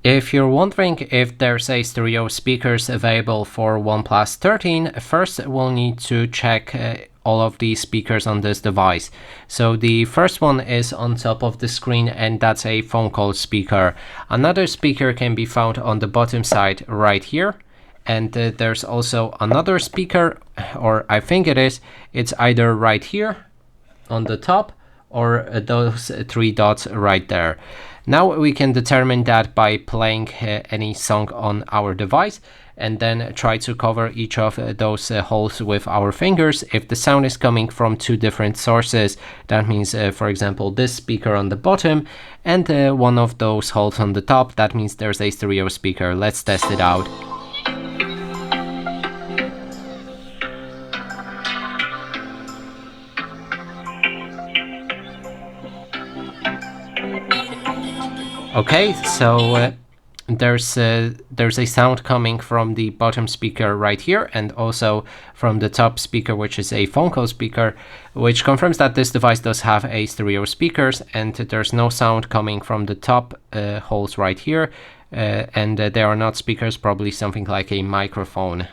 If you're wondering if there's a stereo speakers available for OnePlus 13, first we'll need to check all of the speakers on this device. So the first one is on top of the screen, and that's a phone call speaker. Another speaker can be found on the bottom side right here. And there's also another speaker, or I think it's either right here on the top or those three dots right there. Now we can determine that by playing any song on our device and then try to cover each of those holes with our fingers. If the sound is coming from two different sources, that means for example this speaker on the bottom and one of those holes on the top, that means there's a stereo speaker. Let's test it out. Okay, so there's a sound coming from the bottom speaker right here and also from the top speaker, which is a phone call speaker, which confirms that this device does have a stereo speakers, and there's no sound coming from the top holes right here, and they are not speakers, probably something like a microphone.